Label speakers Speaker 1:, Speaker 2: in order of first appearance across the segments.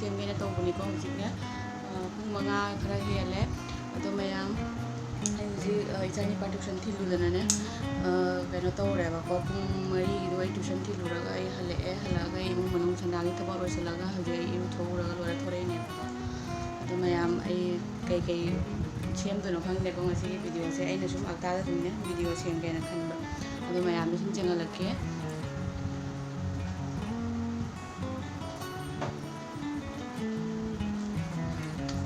Speaker 1: ꯁꯦꯝꯒꯦꯅ ꯇꯧꯕꯅꯤꯀꯣ ꯍꯧꯖꯤꯛꯅꯦ ꯄꯨꯡ 5 ꯈꯔ ꯍꯦꯜꯂꯦ ꯑꯗꯣ ꯃꯌꯥꯝ ꯑꯩ ꯍꯧꯖꯤꯛ ꯏꯆꯥꯅꯤꯄꯥ ꯇ꯭ꯌꯨꯁꯟ ꯊꯤꯜꯂꯨꯗꯅꯅꯦ ꯀꯩꯅꯣ ꯇꯧꯔꯦꯕꯀꯣ ꯄꯨꯡ 4ꯒꯤꯗꯣ ꯑꯩ ꯇ꯭ꯌꯨꯁꯟ ꯊꯤꯜꯂꯨꯔꯒ ꯑꯩ ꯍꯜꯂꯛꯑꯒ ꯑꯩ ꯏꯃꯨꯡ ꯃꯅꯨꯡ ꯁꯟꯗꯥꯒꯤ ꯊꯕꯛ ꯂꯣꯏꯁꯤꯜꯂꯒ ꯍꯧꯖꯤꯛ ꯑꯩ ꯏꯔꯨꯊꯣꯛꯎꯔꯒ ꯂꯣꯏꯔ ꯊꯣꯔꯛꯏꯅꯦꯕꯀꯣ ꯑꯗꯣ ꯃꯌꯥꯝ ꯑꯩ ꯀꯩꯀꯩ ꯁꯦꯝꯗꯣꯏꯅꯣ ꯈꯪꯗꯦꯀꯣ ꯉꯁꯤꯒꯤ ꯚꯤꯗꯤꯑꯣꯁꯦ ꯑꯩꯅ ꯁꯨꯝ ꯑꯜꯇꯥꯗ ꯁꯨꯝꯅꯦ ꯚꯤꯗꯤꯑꯣ ꯁꯦꯝꯒꯦꯅ ꯈꯟꯕ ꯑꯗꯣ ꯃꯌꯥꯝꯗ ꯁꯨꯝ ꯆꯪꯍꯜꯂꯛꯀꯦ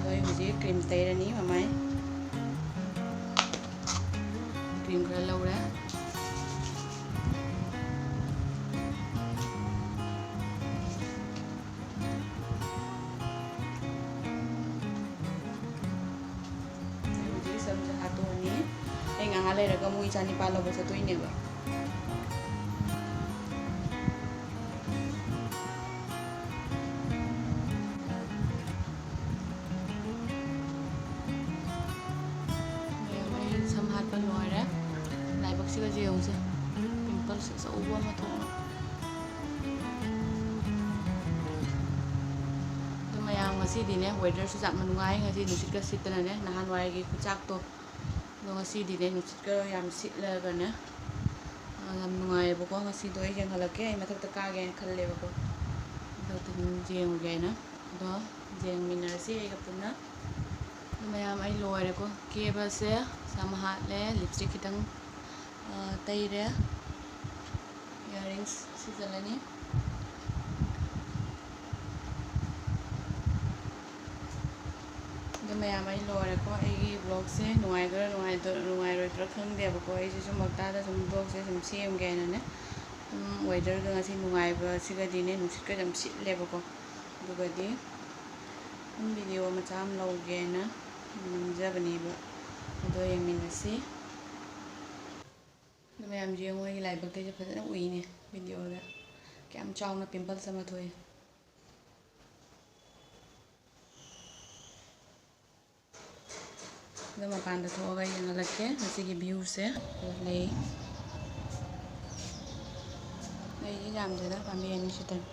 Speaker 1: ꯑꯗꯣ ꯑꯩ ꯍꯧꯖꯤꯛ ꯀ꯭ꯔꯤꯝ ꯇꯩꯔꯅꯤ ꯃꯃꯥꯏ ꯀ꯭ꯔꯤꯝ ꯈꯔ ꯂꯧꯔꯦ ꯍꯧꯖꯤꯛ ꯁꯝꯁꯦ ꯍꯥꯠꯇꯣꯛꯑꯅꯤ ꯑꯩ ꯉꯥꯏꯍꯥꯛ ꯂꯩꯔꯒ ꯑꯃꯨꯛ ꯏꯆꯥꯅꯤꯄꯥ ꯂꯧꯕ ꯆꯠꯇꯣꯏꯅꯦꯕ ꯁꯝ ꯍꯥꯠꯄ ꯂꯣꯏꯔꯦ ꯂꯥꯏꯕꯛꯁꯤꯒꯁꯨ ꯌꯦꯡꯉꯨꯁꯦ ꯄꯤꯝꯄꯜꯁ ꯑꯆꯧꯕ ꯑꯃ ꯊꯣꯛꯑꯦ ꯑꯗꯣ ꯃꯌꯥꯝ ꯉꯁꯤꯗꯤꯅꯦ ꯋꯦꯗꯔꯁꯨ ꯌꯥꯝꯅ ꯅꯨꯡꯉꯥꯏ ꯉꯁꯤ ꯅꯨꯡꯁꯤꯠꯀ ꯁꯤꯠꯇꯅꯅꯦ ꯅꯍꯥꯟꯋꯥꯏꯒꯤ ꯈꯨꯆꯥꯛꯇꯣ ꯑꯗꯣ ꯉꯁꯤꯗꯤꯅꯦ ꯅꯨꯡꯁꯤꯠꯀ ꯌꯥꯝ ꯁꯤꯠꯂꯒꯅꯦ ꯌꯥꯝ ꯅꯨꯡꯉꯥꯏꯌꯦꯕꯀꯣ ꯉꯁꯤꯗꯣ ꯑꯩ ꯌꯦꯡꯍꯜꯂꯛꯀꯦ ꯑꯩ ꯃꯊꯛꯇ ꯀꯥꯒꯦꯅ ꯈꯜꯂꯦꯕꯀꯣ ꯃꯊꯛꯇ ꯑꯗꯨꯝ ꯌꯦꯡꯉꯨꯒꯦ ꯍꯥꯏꯅ ꯑꯗꯣ ꯌꯦꯡꯃꯤꯟꯅꯔꯁꯤ ꯑꯩꯒ ꯄꯨꯟꯅ ꯃꯌꯥꯝ ꯑꯩ ꯂꯣꯏꯔꯦꯀꯣ ꯀꯦꯕꯁꯦ ꯁꯝ ꯍꯥꯠꯂꯦ ꯂꯤꯞꯁꯇꯤꯛ ꯈꯤꯇꯪ ꯇꯩꯔꯦ ꯏꯌꯥꯔꯤꯡꯁ ꯁꯤꯖꯜꯂꯅꯤ ꯑꯗꯣ ꯃꯌꯥꯝ ꯑꯩ ꯂꯣꯏꯔꯦꯀꯣ ꯑꯩꯒꯤ ब्लॉगꯁꯦ ꯅꯨꯡꯉꯥꯏꯔꯣꯏꯗ꯭ꯔꯥ ꯈꯪꯗꯦꯕꯀꯣ ꯑꯩꯁꯦ ꯁꯨꯝ ꯃꯛꯇꯥꯗ ꯁꯨꯝ ब्ꯂꯣꯒꯁꯦ ꯁꯨꯝ ꯁꯦꯝꯒꯦꯅꯅꯦ ꯋꯦꯗꯔꯒ ꯉꯁꯤ ꯅꯨꯡꯉꯥꯏꯕꯁꯤꯒꯗꯤꯅꯦ ꯅꯨꯡꯁꯤꯠꯀ ꯌꯥꯝ ꯁꯤꯠꯂꯦꯕꯀꯣ ꯑꯗꯨꯒꯗꯤ ꯚꯤꯗꯤꯑꯣ ꯃꯆꯥ ꯑꯃ ꯂꯧꯒꯦꯅ ꯅꯝꯖꯕꯅꯦꯕ ꯑꯗꯣ ꯌꯦꯡꯃꯤꯟꯅꯁꯤ ꯑꯗꯣ ꯃꯌꯥꯝꯁꯦ ꯌꯦꯡꯉꯨ ꯑꯩꯒꯤ ꯂꯥꯏꯕꯛꯇꯩꯁꯦ ꯐꯖꯅ ꯎꯏꯅꯦ ꯚꯤꯗꯤꯑꯣꯗ ꯀꯌꯥꯝ ꯆꯥꯎꯅ ꯄꯤꯝꯄꯜꯁ ꯑꯃ ꯊꯣꯛꯏ ꯑꯗꯣ ꯃꯄꯥꯟꯗ ꯊꯣꯛꯑꯒ ꯌꯦꯡꯍꯜꯂꯛꯀꯦ ꯉꯁꯤꯒꯤ ꯚ꯭ꯌꯨꯁꯦ ꯂꯩ ꯂꯩꯁꯦ ꯌꯥꯝꯗꯦꯗ ꯄꯥꯝꯕꯤ ꯑꯅꯤ ꯈꯤꯇꯪ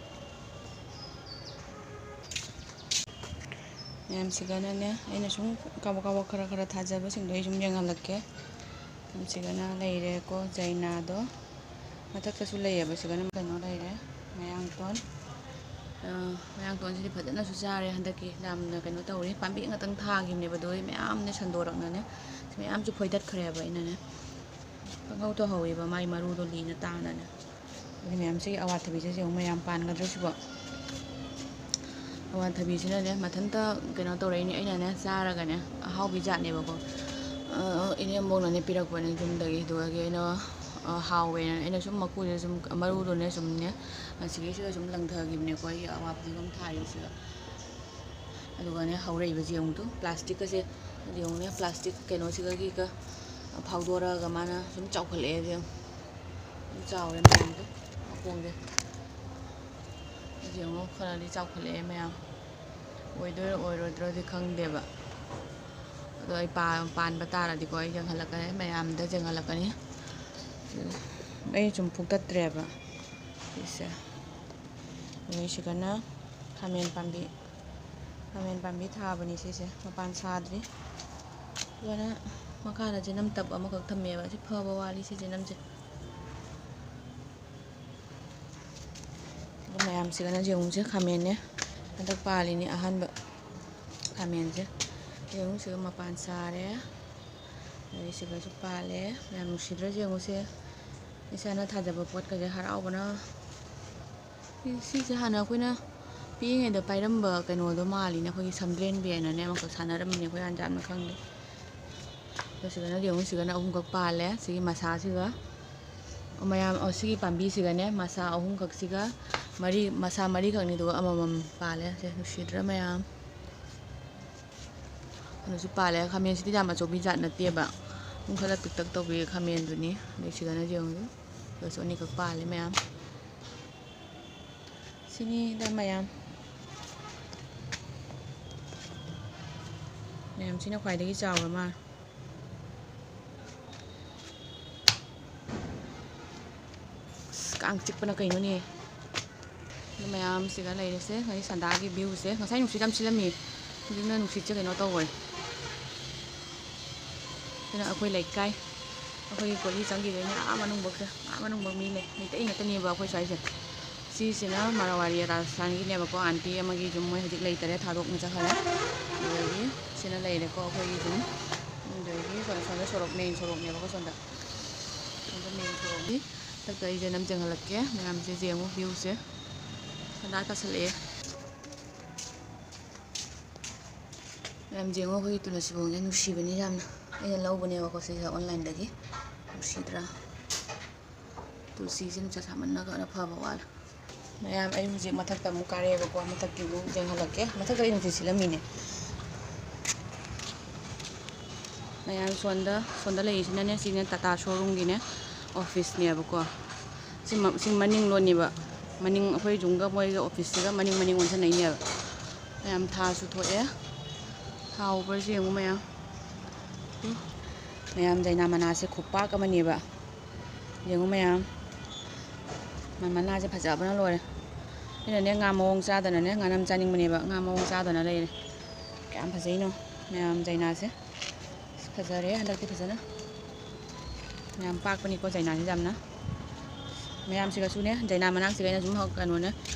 Speaker 1: ꯃꯌꯥꯝꯁꯤꯒꯅꯅꯦ ꯑꯩꯅ ꯁꯨꯝ ꯀꯥꯕꯛ ꯈꯔ ꯊꯥꯖꯕꯁꯤꯡꯗꯣ ꯑꯩ ꯁꯨꯝ ꯌꯦꯡꯍꯜꯂꯛꯀꯦ ꯁꯤꯒꯅ ꯂꯩꯔꯦꯀꯣ ꯖꯩꯅꯥꯗꯣ ꯃꯊꯛꯇꯁꯨ ꯂꯩꯌꯦꯕ ꯁꯤꯒꯅ ꯀꯩꯅꯣ ꯂꯩꯔꯦ ꯃꯌꯥꯡꯇꯣꯟꯁꯤꯗꯤ ꯐꯖꯅꯁꯨ ꯆꯥꯔꯦ ꯍꯟꯗꯛꯀꯤ ꯌꯥꯝꯅ ꯀꯩꯅꯣ ꯇꯧꯔꯤ ꯄꯥꯝꯕꯤ ꯉꯥꯛꯇꯪ ꯊꯥꯈꯤꯕꯅꯦꯕ ꯑꯗꯣ ꯃꯌꯥꯝꯅ ꯁꯟꯗꯣꯔꯛꯅꯅꯦ ꯃꯌꯥꯝꯁꯨ ꯐꯣꯏꯗꯠꯈ꯭ꯔꯦꯕ ꯑꯩꯅꯅꯦ ꯄꯪꯍꯧ ꯇꯧꯍꯧꯋꯦꯕ ꯃꯥꯏ ꯃꯔꯨꯗꯣ ꯂꯤꯅ ꯇꯥꯅꯅꯦ ꯑꯗꯨ ꯃꯌꯥꯝꯁꯤꯒꯤ ꯑꯋꯥꯊꯕꯤꯁꯦ ꯌꯦꯡꯉꯨ ꯃꯌꯥꯝ ꯄꯥꯟꯒꯗ꯭ꯔꯥ ꯁꯤꯕꯣ ꯑꯋꯥꯊꯕꯤꯁꯤꯅꯅꯦ ꯃꯊꯟꯇ ꯀꯩꯅꯣ ꯇꯧꯔꯛꯏꯅꯦ ꯑꯩꯅꯅꯦ ꯆꯥꯔꯒꯅꯦ ꯑꯍꯥꯎꯕꯤ ꯖꯥꯠꯅꯦꯕꯀꯣ ꯏꯅꯦꯝꯕꯣꯛꯅꯅꯦ ꯄꯤꯔꯛꯄꯅꯦ ꯌꯨꯝꯗꯒꯤ ꯑꯗꯨꯒꯤ ꯑꯩꯅ ꯍꯥꯎꯋꯦꯅ ꯑꯩꯅ ꯁꯨꯝ ꯃꯀꯨꯁꯦ ꯁꯨꯝ ꯃꯔꯨꯗꯨꯅꯦ ꯁꯨꯝꯅꯦ ꯑꯁꯤꯒꯤꯁꯤꯒ ꯁꯨꯝ ꯂꯪꯊꯈꯤꯕꯅꯦꯀꯣ ꯑꯩꯒꯤ ꯑꯋꯥꯐꯗꯤꯒꯣꯝ ꯊꯥꯔꯤꯁꯤꯒ ꯑꯗꯨꯒꯅꯦ ꯍꯧꯔꯛꯏꯕꯁꯦ ꯌꯦꯡꯉꯨꯇꯨ ꯄ꯭ꯂꯥꯁꯇꯤꯛꯀꯁꯦ ꯌꯦꯡꯉꯨꯅꯦ ꯄ꯭ꯂꯥꯁꯇꯤꯛ ꯀꯩꯅꯣꯁꯤꯒ ꯐꯥꯎꯗꯣꯔꯛꯑꯒ ꯃꯥꯅ ꯁꯨꯝ ꯆꯥꯎꯈꯠꯂꯛꯑꯦ ꯌꯦꯡꯉꯨ ꯆꯥꯎꯔꯦ ꯃꯌꯥꯝꯗꯣ ꯃꯈꯣꯡꯁꯦ ꯌꯦꯡꯉꯨ ꯈꯔꯗꯤ ꯆꯥꯎꯈꯠꯂꯛꯑꯦ ꯃꯌꯥꯝ ꯑꯣꯏꯗꯣꯏꯔꯥ ꯑꯣꯏꯔꯣꯏꯗ꯭ꯔꯗꯤ ꯈꯪꯗꯦꯕ ꯑꯗꯣ ꯑꯩ ꯄꯥꯟꯕ ꯇꯥꯔꯗꯤꯀꯣ ꯑꯩ ꯌꯦꯡꯍꯜꯂꯛꯀꯅꯤ ꯃꯌꯥꯝꯗ ꯌꯦꯡꯍꯜꯂꯛꯀꯅꯤ ꯑꯩ ꯁꯨꯝ ꯐꯨꯛꯇꯠꯇ꯭ꯔꯦꯕ ꯁꯤꯁꯦ ꯁꯤꯒꯅ ꯈꯥꯃꯦꯟ ꯄꯥꯝꯕꯤ ꯊꯥꯕꯅꯤ ꯁꯤꯁꯦ ꯃꯄꯥꯟ ꯁꯥꯗ꯭ꯔꯤ ꯑꯗꯨꯒ ꯃꯈꯥꯗ ꯆꯦꯅꯝ ꯇꯞ ꯑꯃꯈꯛ ꯊꯝꯃꯦꯕ ꯁꯤ ꯐꯕ ꯋꯥꯠꯂꯤ ꯁꯤ ꯆꯦꯅꯝꯁꯦ ꯑꯗꯨ ꯃꯌꯥꯝꯁꯤꯒꯅ ꯌꯦꯡꯉꯨꯁꯦ ꯈꯥꯃꯦꯟꯅꯦ ꯍꯟꯗꯛ ꯄꯥꯜꯂꯤꯅꯤ ꯑꯍꯥꯟꯕ ꯈꯥꯃꯦꯟꯁꯦ ꯌꯦꯡꯉꯨꯁꯤꯒ ꯃꯄꯥꯟ ꯁꯥꯔꯦ ꯑꯗꯩ ꯁꯤꯒꯁꯨ ꯄꯥꯜꯂꯦ ꯌꯥꯝ ꯅꯨꯡꯁꯤꯗ꯭ꯔꯥ ꯌꯦꯡꯉꯨꯁꯦ ꯏꯁꯥꯅ ꯊꯥꯖꯕ ꯄꯣꯠꯀꯁꯦ ꯍꯔꯥꯎꯕꯅ ꯁꯤꯁꯦ ꯍꯥꯟꯅ ꯑꯩꯈꯣꯏꯅ ꯄꯤꯛꯏꯉꯩꯗ ꯄꯥꯏꯔꯝꯕ ꯀꯩꯅꯣꯗꯣ ꯃꯥꯜꯂꯤꯅꯦ ꯑꯩꯈꯣꯏꯒꯤ ꯁꯝꯕ꯭ꯔꯦꯟꯕꯤ ꯍꯥꯏꯅꯅꯦ ꯑꯃꯈꯛ ꯁꯥꯟꯅꯔꯝꯃꯤꯅꯦ ꯑꯩꯈꯣꯏ ꯌꯥꯝꯅ ꯈꯪꯗꯦ ꯑꯗꯣ ꯁꯤꯒꯅ ꯌꯦꯡꯉꯨ ꯁꯤꯒꯅ ꯑꯍꯨꯝꯈꯛ ꯄꯥꯜꯂꯦ ꯁꯤꯒꯤ ꯃꯁꯥꯁꯤꯒ ꯃꯌꯥꯝ ꯁꯤꯒꯤ ꯄꯥꯝꯕꯤꯁꯤꯒꯅꯦ ꯃꯁꯥ ꯑꯍꯨꯝꯈꯛꯁꯤꯒ ꯃꯁꯥ ꯃꯔꯤꯈꯛꯅꯤ ꯑꯗꯨꯒ ꯑꯃꯃꯝ ꯄꯥꯜꯂꯦ ꯁꯦ ꯅꯨꯡꯁꯤꯗ꯭ꯔꯥ ꯃꯌꯥꯝ ꯑꯗꯨꯁꯨ ꯄꯥꯜꯂꯦ ꯈꯥꯃꯦꯟꯁꯤꯗꯤ ꯌꯥꯝ ꯑꯆꯧꯕꯤ ꯖꯥꯠ ꯅꯠꯇꯦꯕ ꯑꯗꯨꯝ ꯈꯔ ꯄꯤꯛꯇꯛ ꯇꯧꯕꯤ ꯈꯥꯃꯦꯟꯗꯨꯅꯤ ꯑꯗꯩ ꯁꯤꯒꯅ ꯌꯦꯡꯉꯨ ꯑꯗꯨꯁꯨ ꯑꯅꯤꯈꯛ ꯄꯥꯜꯂꯦ ꯃꯌꯥꯝ ꯁꯤꯅꯤꯗ ꯃꯌꯥꯝꯁꯤꯅ ꯈ꯭ꯋꯥꯏꯗꯒꯤ ꯆꯥꯎꯔ ꯃꯥꯜꯂꯦ ꯀꯥꯡ ꯆꯤꯛꯄꯅ ꯀꯩꯅꯣꯅꯦ ꯃꯌꯥꯝꯁꯤꯒ ꯂꯩꯔꯤꯁꯦ ꯉꯁꯤ ꯁꯟꯗꯥꯒꯤ ꯚ꯭ꯌꯨꯁꯦ ꯉꯁꯥꯏ ꯅꯨꯡꯁꯤꯠ ꯌꯥꯝ ꯁꯤꯜꯂꯝꯃꯤ ꯍꯧꯖꯤꯛꯅ ꯅꯨꯡꯁꯤꯠꯁꯦ ꯀꯩꯅꯣ ꯇꯧꯈ꯭ꯔꯦ ꯁꯤꯅ ꯑꯩꯈꯣꯏ ꯂꯩꯀꯥꯏ ꯑꯩꯈꯣꯏꯒꯤ ꯀꯣꯂꯤ ꯆꯪꯈꯤꯗꯣꯏꯅꯦ ꯃꯅꯨꯡꯐꯧꯁꯦ ꯃꯅꯨꯡꯐꯧ ꯃꯤ ꯂꯩ ꯃꯩꯇꯩ ꯉꯥꯛꯇꯅꯦꯕ ꯑꯩꯈꯣꯏ ꯁ꯭ꯋꯥꯏꯁꯦ ꯁꯤꯁꯤꯅ ꯃꯔꯋꯥꯔꯤ ꯔꯥꯖꯁꯊꯥꯟꯒꯤꯅꯦꯕꯀꯣ ꯑꯟꯇꯤ ꯑꯃꯒꯤ ꯌꯨꯝ ꯃꯣꯏ ꯍꯧꯖꯤꯛ ꯂꯩꯇꯔꯦ ꯊꯥꯗꯣꯛꯅ ꯆꯠꯈꯔꯦ ꯑꯗꯒꯤ ꯁꯤꯅ ꯂꯩꯔꯦꯀꯣ ꯑꯩꯈꯣꯏꯒꯤ ꯌꯨꯝ ꯑꯗꯒꯤ ꯁꯣꯝꯗ ꯁꯣꯔꯣꯛ ꯃꯦꯟ ꯁꯣꯔꯣꯛꯅꯦꯕꯀꯣ ꯁꯣꯝꯗ ꯃꯦꯟ ꯁꯣꯔꯣꯛꯅꯤ ꯃꯊꯛꯇ ꯑꯩꯁꯦ ꯅꯝꯖꯪꯍꯜꯂꯛꯀꯦ ꯃꯌꯥꯝꯁꯦ ꯌꯦꯡꯉꯨ ꯚ꯭ꯌꯨꯁꯦ ꯁꯟꯗꯥ ꯇꯥꯁꯜꯂꯛꯑꯦ ꯃꯌꯥꯝ ꯌꯦꯡꯉꯣ ꯑꯩꯈꯣꯏꯒꯤ ꯇꯨꯂꯁꯤꯕꯣꯡꯁꯦ ꯅꯨꯡꯁꯤꯕꯅꯤ ꯌꯥꯝꯅ ꯑꯩꯅ ꯂꯧꯕꯅꯦꯕꯀꯣ ꯁꯤꯁꯦ ꯑꯣꯟꯂꯥꯏꯟꯗꯒꯤ ꯅꯨꯡꯁꯤꯗ꯭ꯔꯥ ꯇꯨꯜꯁꯤꯁꯦ ꯅꯨꯡꯁꯥ ꯁꯥꯃꯟꯅꯒ ꯐꯕ ꯋꯥꯠꯂꯦ ꯃꯌꯥꯝ ꯑꯩ ꯍꯧꯖꯤꯛ ꯃꯊꯛꯇ ꯑꯃꯨꯛ ꯀꯥꯔꯛꯑꯦꯕꯀꯣ ꯃꯊꯛꯀꯤꯕꯨ ꯌꯦꯡꯍꯜꯂꯛꯀꯦ ꯃꯊꯛꯇ ꯑꯩ ꯅꯨꯡꯁꯤꯠ ꯁꯤꯜꯂꯝꯃꯤꯅꯦ ꯃꯌꯥꯝ ꯁꯣꯟꯗ ꯂꯩꯔꯤꯁꯤꯅꯅꯦ ꯁꯤꯅꯦ ꯇꯥꯇꯥ ꯁꯣꯔꯨꯝꯒꯤꯅꯦ ꯑꯣꯐꯤꯁꯅꯦꯕꯀꯣ ꯁꯤ ꯃꯅꯤꯡ ꯂꯣꯟꯅꯦꯕ ꯃꯅꯤꯡ ꯑꯩꯈꯣꯏ ꯌꯨꯝꯒ ꯃꯣꯏꯒ ꯑꯣꯐꯤꯁꯁꯤꯒ ꯃꯅꯤꯡ ꯑꯣꯟꯁꯟꯅꯩꯅꯦꯕ ꯃꯌꯥꯝ ꯊꯥꯁꯨ ꯊꯣꯛꯑꯦ ꯊꯥ ꯎꯕꯔꯁꯦ ꯌꯦꯡꯉꯨ ꯃꯌꯥꯝ ꯗꯥꯏꯅꯥ ꯃꯅꯥꯁꯦ ꯈꯨꯄꯥꯛ ꯑꯃꯅꯦꯕ ꯌꯦꯡꯉꯨ ꯃꯌꯥꯝ ꯃꯅꯥꯁꯦ ꯐꯖꯕꯅ ꯂꯣꯏꯔꯦ ꯑꯩꯅꯅꯦ ꯉꯥ ꯃꯑꯣꯡ ꯆꯥꯗꯅꯅꯦ ꯉꯥꯅꯝ ꯆꯥꯅꯤꯡꯕꯅꯦꯕ ꯉꯥ ꯃꯑꯣꯡ ꯆꯥꯗꯅ ꯂꯩꯔꯦ ꯀꯌꯥꯝ ꯐꯖꯩꯅꯣ ꯃꯌꯥꯝ ꯗꯥꯏꯅꯥꯁꯦ ꯐꯖꯔꯦ ꯍꯟꯗꯛꯇꯤ ꯐꯖꯅ ꯌꯥꯝ ꯄꯥꯛꯄꯅꯤꯀꯣ ꯗꯥꯏꯅꯥꯁꯦ ꯌꯥꯝꯅ ꯃꯌꯥꯝꯁꯤꯒꯁꯨꯅꯦ ꯗꯥꯏꯅꯥ ꯃꯅꯥꯛꯁꯤꯒ ꯑꯩꯅ ꯁꯨꯝ ꯀꯩꯅꯣꯅꯦ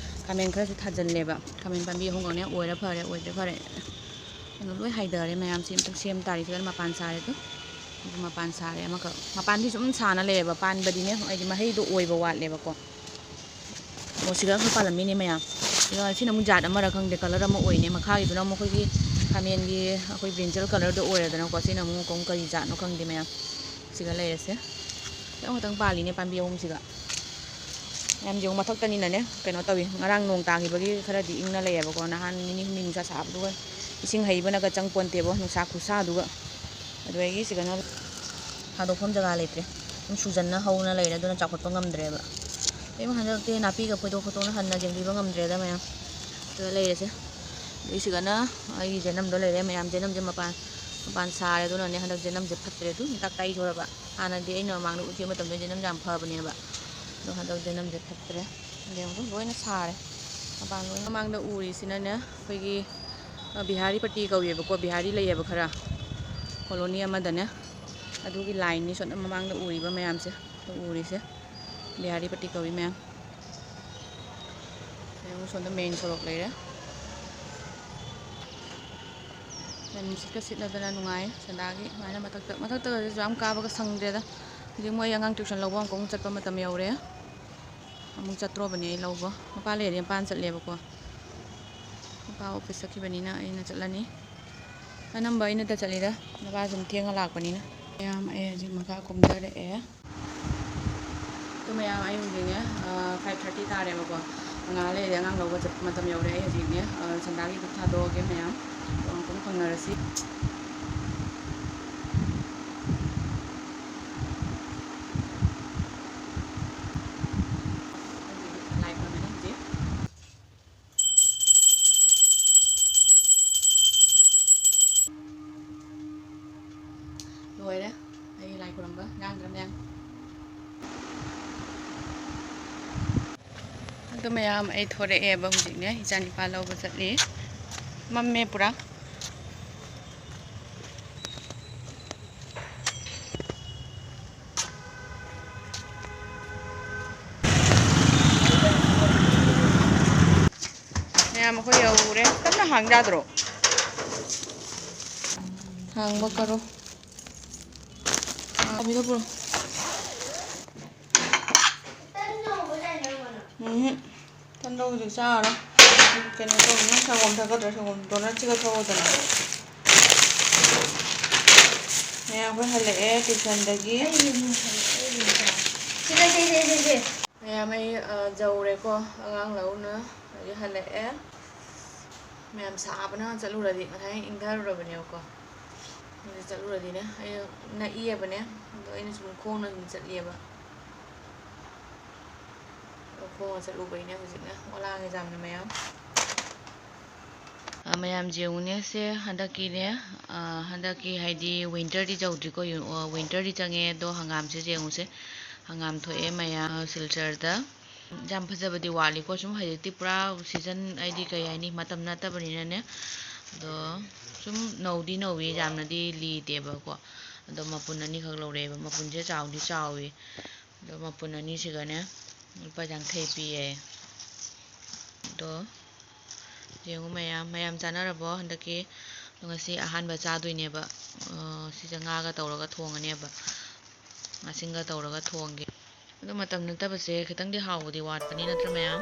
Speaker 1: ꯈꯥꯃꯦꯟ ꯈꯔꯁꯨ ꯊꯥꯖꯤꯜꯂꯦꯕ ꯈꯥꯃꯦꯟ ꯄꯥꯝꯕꯤ ꯑꯍꯨꯝꯈꯛꯅꯦ ꯑꯣꯏꯔ ꯐꯔꯦ ꯑꯣꯏꯗ꯭ꯔꯦ ꯐꯔꯦ ꯀꯩꯅꯣ ꯂꯣꯏ ꯍꯥꯏꯊꯔꯦ ꯃꯌꯥꯝꯁꯤ ꯑꯝꯇ ꯁꯦꯝ ꯇꯥꯔꯤꯁꯤꯒ ꯃꯄꯥꯟ ꯁꯥꯔꯦꯗꯣ ꯑꯗꯨ ꯃꯄꯥꯟ ꯁꯥꯔꯦ ꯑꯃꯈꯛ ꯃꯄꯥꯟꯗꯤ ꯁꯨꯝ ꯁꯥꯅ ꯂꯩꯌꯦꯕ ꯄꯥꯟꯕꯗꯤꯅꯦ ꯍꯥꯏꯗꯤ ꯃꯍꯩꯗꯣ ꯑꯣꯏꯕ ꯋꯥꯠꯂꯦꯕꯀꯣ ꯃꯣꯁꯤꯒ ꯈꯔ ꯄꯥꯜꯂꯝꯃꯤꯅꯦ ꯃꯌꯥꯝ ꯁꯤꯅ ꯑꯃꯨꯛ ꯖꯥꯠ ꯑꯃꯔ ꯈꯪꯗꯦ ꯀꯂꯔ ꯑꯃ ꯑꯣꯏꯅꯦ ꯃꯈꯥꯒꯤꯗꯨꯅ ꯑꯃꯨꯛ ꯑꯩꯈꯣꯏꯒꯤ ꯈꯥꯃꯦꯟꯒꯤ ꯑꯩꯈꯣꯏ ꯕ꯭ꯔꯤꯟꯖꯜ ꯀꯂꯔꯗꯣ ꯑꯣꯏꯔꯦꯗꯅꯀꯣ ꯁꯤꯅ ꯑꯃꯨꯛ ꯀꯔꯤ ꯖꯥꯠꯅꯣ ꯈꯪꯗꯦ ꯃꯌꯥꯝ ꯁꯤꯒ ꯂꯩꯔꯁꯦ ꯈꯤꯇꯪ ꯄꯥꯜꯂꯤꯅꯦ ꯄꯥꯝꯕꯤ ꯑꯍꯨꯝꯁꯤꯒ ꯌꯥꯝ ꯌꯦꯡꯉꯨ ꯃꯊꯛꯇꯅꯤꯅꯅꯦ ꯀꯩꯅꯣ ꯇꯧꯏ ꯉꯔꯥꯡ ꯅꯣꯡ ꯇꯥꯈꯤꯕꯒꯤ ꯈꯔꯗꯤ ꯏꯪꯅ ꯂꯩꯌꯦꯕꯀꯣ ꯅꯍꯥꯟ ꯅꯤꯅꯤ ꯍꯨꯝꯅꯤ ꯅꯨꯡꯁꯥ ꯁꯥꯕꯗꯨꯒ ꯏꯁꯤꯡ ꯍꯩꯕꯅꯒ ꯆꯪꯄꯣꯟꯇꯦꯕꯣ ꯅꯨꯡꯁꯥ ꯈꯨꯠꯁꯥꯗꯨꯒ ꯑꯗꯨꯗꯒꯤ ꯁꯤꯒꯅ ꯊꯥꯗꯣꯛꯐꯝ ꯖꯒꯥ ꯂꯩꯇ꯭ꯔꯦ ꯑꯗꯨꯝ ꯁꯨꯖꯟꯅ ꯍꯧꯅ ꯂꯩꯔꯦ ꯑꯗꯨꯅ ꯆꯥꯎꯈꯠꯄ ꯉꯝꯗ꯭ꯔꯦꯕ ꯑꯩ ꯍꯟꯗꯛꯇꯤ ꯅꯥꯄꯤꯒ ꯐꯣꯏꯗꯣꯛ ꯈꯣꯠꯇꯣꯛꯅ ꯍꯟꯅ ꯌꯦꯡꯕꯤꯕ ꯉꯝꯗ꯭ꯔꯦꯗ ꯃꯌꯥꯝ ꯁꯤꯗ ꯂꯩꯔꯁꯦ ꯑꯗꯩ ꯁꯤꯒꯅ ꯑꯩꯒꯤ ꯖꯦꯅꯝꯗꯣ ꯂꯩꯔꯦ ꯃꯌꯥꯝ ꯖꯦꯅꯝꯁꯦ ꯃꯄꯥꯟ ꯁꯥꯔꯦ ꯑꯗꯨꯅꯅꯦ ꯍꯟꯗꯛ ꯖꯦꯅꯝꯁꯦ ꯐꯠꯇ꯭ꯔꯦ ꯑꯗꯨꯝ ꯍꯤꯗꯥꯛ ꯇꯩꯗꯣꯔꯕ ꯍꯥꯟꯅꯗꯤ ꯑꯩꯅ ꯃꯃꯥꯡꯗ ꯎꯠꯈꯤꯕ ꯃꯇꯝꯗ ꯖꯦꯅꯝꯁꯦ ꯌꯥꯝ ꯐꯕꯅꯦꯕ ꯑꯗꯣ ꯍꯟꯗꯛ ꯖꯦꯅꯝꯁꯦ ꯐꯠꯇ꯭ꯔꯦ ꯌꯦꯡꯉꯨ ꯂꯣꯏꯅ ꯁꯥꯔꯦ ꯃꯄꯥꯟ ꯂꯣꯏꯅ ꯃꯃꯥꯡꯗ ꯎꯔꯤꯁꯤꯅꯅꯦ ꯑꯩꯈꯣꯏꯒꯤ ꯕꯤꯍꯥꯔꯤ ꯄꯇꯤ ꯀꯧꯋꯦꯕꯀꯣ ꯕꯤꯍꯥꯔꯤ ꯂꯩꯌꯦꯕ ꯈꯔ ꯀꯣꯂꯣꯅꯤ ꯑꯃꯗꯅꯦ ꯑꯗꯨꯒꯤ ꯂꯥꯏꯟꯅꯤ ꯁꯣꯝꯗ ꯃꯃꯥꯡꯗ ꯎꯔꯤꯕ ꯃꯌꯥꯝꯁꯦ ꯎꯔꯤꯁꯦ ꯕꯤꯍꯥꯔꯤ ꯄꯇꯤ ꯀꯧꯏ ꯃꯌꯥꯝ ꯌꯦꯡꯉꯨ ꯁꯣꯝꯗ ꯃꯦꯟ ꯁꯣꯔꯣꯛ ꯂꯩꯔꯦ ꯅꯨꯡꯁꯤꯠꯀ ꯁꯤꯠꯂꯗꯅ ꯅꯨꯡꯉꯥꯏ ꯁꯟꯗꯥꯒꯤ ꯁꯨꯃꯥꯏꯅ ꯃꯊꯛꯇꯒꯁꯨ ꯌꯥꯝ ꯀꯥꯕꯒ ꯁꯪꯗ꯭ꯔꯦꯗ ꯍꯧꯖꯤꯛ ꯃꯣꯏ ꯑꯉꯥꯡ ꯇ꯭ꯌꯨꯁꯟ ꯂꯧꯕ ꯑꯃꯨꯛ ꯆꯠꯄ ꯃꯇꯝ ꯌꯧꯔꯦ ꯑꯃꯨꯛ ꯆꯠꯇ꯭ꯔꯣꯕꯅꯦ ꯑꯩ ꯂꯧꯕ ꯃꯄꯥ ꯂꯩꯔꯗꯤ ꯃꯄꯥꯟ ꯆꯠꯂꯦꯕꯀꯣ ꯃꯄꯥ ꯑꯣꯐꯤꯁ ꯆꯠꯈꯤꯕꯅꯤꯅ ꯑꯩꯅ ꯆꯠꯂꯅꯤ ꯑꯅꯝꯕ ꯑꯩꯅꯇ ꯆꯠꯂꯤꯗ ꯃꯄꯥ ꯁꯨꯝ ꯊꯦꯡꯉ ꯂꯥꯛꯄꯅꯤꯅ ꯃꯌꯥꯝ ꯑꯩ ꯍꯧꯖꯤꯛ ꯃꯈꯥ ꯀꯨꯝꯊꯔꯛꯑꯦ ꯑꯗꯨ ꯃꯌꯥꯝ ꯑꯩ ꯍꯧꯖꯤꯛꯅꯦ 5:30 ꯇꯥꯔꯦꯕꯀꯣ ꯑꯉꯥꯡ ꯂꯩꯔꯦ ꯑꯉꯥꯡ ꯂꯧꯕ ꯆꯠꯄ ꯃꯇꯝ ꯌꯧꯔꯦ ꯑꯩ ꯍꯧꯖꯤꯛꯅꯦ ꯁꯟꯗꯥꯒꯤ ꯗꯨꯛ ꯊꯥꯗꯣꯛꯑꯒꯦ ꯃꯌꯥꯝ ꯑꯃꯨꯛ ꯐꯪꯅꯔꯁꯤ ꯂꯣꯏꯔꯦ ꯑꯩ ꯂꯥꯏ ꯈꯨꯔꯝꯕ ꯉꯥꯡꯗ꯭ꯔ ꯃꯌꯥꯝ ꯑꯗꯨ ꯃꯌꯥꯝ ꯑꯩ ꯊꯣꯔꯛꯑꯦꯕ ꯍꯧꯖꯤꯛꯅꯦ ꯏꯆꯥꯅꯤꯄꯥ ꯂꯧꯕ ꯆꯠꯂꯤ ꯃꯝꯃꯦ ꯄꯨꯔꯥ ꯃꯌꯥꯝ ꯑꯩꯈꯣꯏ ꯌꯧꯔꯦ ꯀꯟꯅ ꯍꯥꯡ ꯌꯥꯗ꯭ꯔꯣ ꯍꯥꯡꯕ ꯀꯔꯣ ꯑꯕꯤꯗ ꯄꯨꯔꯣ ꯇꯟꯗꯣ ꯍꯧꯖꯤꯛ ꯆꯥꯔꯣ ꯀꯩꯅꯣ ꯇꯧꯕꯅꯤꯅ ꯁꯪꯒꯣꯝ ꯊꯛꯀꯗ꯭ꯔꯥ ꯁꯪꯒꯣꯝ ꯗꯣꯅꯠꯁꯤꯒ ꯊꯛꯑꯣꯗꯅ ꯃꯌꯥꯝ ꯑꯩꯈꯣꯏ ꯍꯜꯂꯛꯑꯦ ꯇ꯭ꯌꯨꯁꯟꯗꯒꯤ ꯃꯌꯥꯝ ꯑꯩ ꯌꯧꯔꯦꯀꯣ ꯑꯉꯥꯡ ꯂꯧꯅ ꯑꯗꯒꯤ ꯍꯜꯂꯛꯑꯦ ꯃꯌꯥꯝ ꯁꯥꯕꯅ ꯆꯠꯂꯨꯔꯗꯤ ꯉꯁꯥꯏ ꯏꯪꯊꯔꯨꯔꯕꯅꯦꯕꯀꯣ ꯍꯧꯖꯤꯛ ꯆꯠꯂꯨꯔꯗꯤꯅꯦ ꯑꯩꯅ ꯅꯛꯏꯕꯅꯦ ꯑꯗꯣ ꯑꯩꯅ ꯁꯨꯝ ꯈꯣꯡꯅ ꯁꯨꯝ ꯆꯠꯂꯤꯑꯕ ꯈꯣꯡꯅ ꯆꯠꯂꯨꯕꯩꯅꯦ ꯍꯧꯖꯤꯛꯅꯦ ꯑꯣꯂꯥꯡ ꯑꯦꯛꯖꯥꯝꯅ ꯃꯌꯥꯝ ꯃꯌꯥꯝ ꯌꯦꯡꯉꯨꯅꯦ ꯁꯦ ꯍꯟꯗꯛꯀꯤ ꯍꯥꯏꯗꯤ ꯋꯤꯟꯇꯔꯗꯤ ꯌꯧꯗ꯭ꯔꯤꯀꯣ ꯋꯤꯟꯇꯔꯗꯤ ꯆꯪꯉꯦ ꯑꯗꯣ ꯍꯪꯒꯥꯝꯁꯦ ꯌꯦꯡꯉꯨꯁꯦ ꯍꯪꯒꯥꯝ ꯊꯣꯛꯑꯦ ꯃꯌꯥꯝ ꯁꯤꯜꯆꯔꯗ ꯌꯥꯝ ꯐꯖꯕꯗꯤ ꯋꯥꯠꯂꯤꯀꯣ ꯁꯨꯝ ꯍꯧꯖꯤꯛꯇꯤ ꯄꯨꯔꯥ ꯁꯤꯖꯟ ꯍꯥꯏꯗꯤ ꯀꯩ ꯍꯥꯏꯅꯤ ꯃꯇꯝ ꯅꯠꯇꯕꯅꯤꯅꯅꯦ ꯑꯗꯣ ꯁꯨꯝ ꯅꯧꯗꯤ ꯅꯧꯏ ꯌꯥꯝꯅꯗꯤ ꯂꯤꯗꯦꯕꯀꯣ ꯑꯗꯣ ꯃꯄꯨꯟ ꯑꯅꯤꯈꯛ ꯂꯧꯔꯛꯑꯦꯕ ꯃꯄꯨꯟꯁꯦ ꯆꯥꯎꯗꯤ ꯆꯥꯎꯋꯤ ꯑꯗꯣ ꯃꯄꯨꯟ ꯑꯅꯤꯁꯤꯒꯅꯦ ꯂꯨꯄꯥ 50 ꯄꯤꯌꯦ ꯑꯗꯣ ꯌꯦꯡꯉꯨ ꯃꯌꯥꯝ ꯆꯥꯅꯔꯕꯣ ꯍꯟꯗꯛꯀꯤ ꯉꯁꯤ ꯑꯍꯥꯟꯕ ꯆꯥꯗꯣꯏꯅꯦꯕ ꯁꯤꯁꯦ ꯉꯥꯒ ꯇꯧꯔꯒ ꯊꯣꯡꯉꯅꯦꯕ ꯉꯥꯁꯤꯡꯒ ꯇꯧꯔꯒ ꯊꯣꯡꯒꯦ ꯑꯗꯣ ꯃꯇꯝ ꯅꯠꯇꯕꯁꯦ ꯈꯤꯇꯪꯗꯤ ꯍꯥꯎꯕꯗꯤ ꯋꯥꯠꯄꯅꯤ ꯅꯠꯇ꯭ꯔ ꯃꯌꯥꯝ